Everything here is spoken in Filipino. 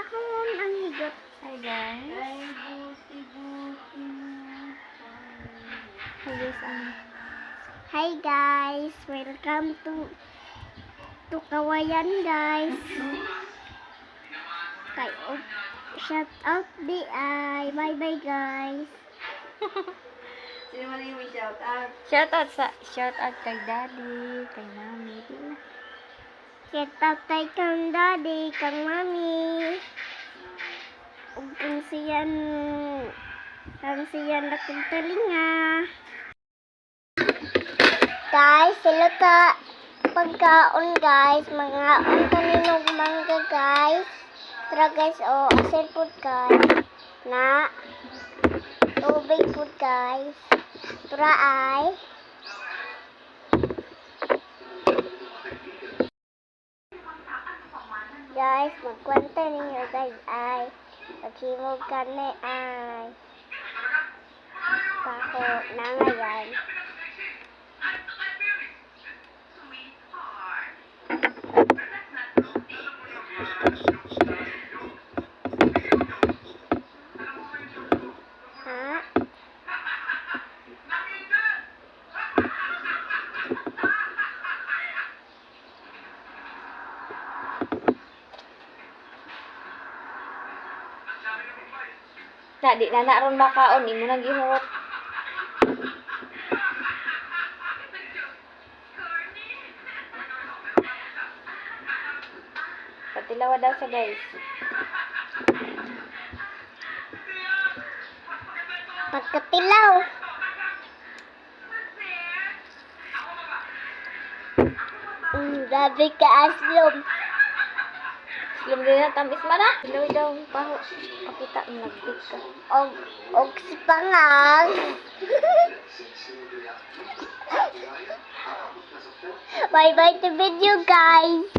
dahon ang higot. Hi guys. Hi guys, Hi guys, welcome to Kawayan guys. Shout out di ay. Bye bye guys. Sino man yung shout out? shout out kay daddy, kay mami. Shout out kay kang daddy, kang mami. Ug kang siyan lakong talinga. Guys, sila ka pagkaon guys, mga kaninog mangga guys. Tara guys, asin food guys. Na tubig food guys. Tara ay. Guys, magkwenta ninyo guys ay. Paghimog kani ay. Pako na ngayon. Na di na naron makaon imo nang gihurot. Patilawa daw sa guys. Pagkatilaw. Grabe ka aslom. Silom din na tamis man ah. Ilaw daw paho. Pakita mo nagpik ka. Og si pangang. Bye bye to video guys.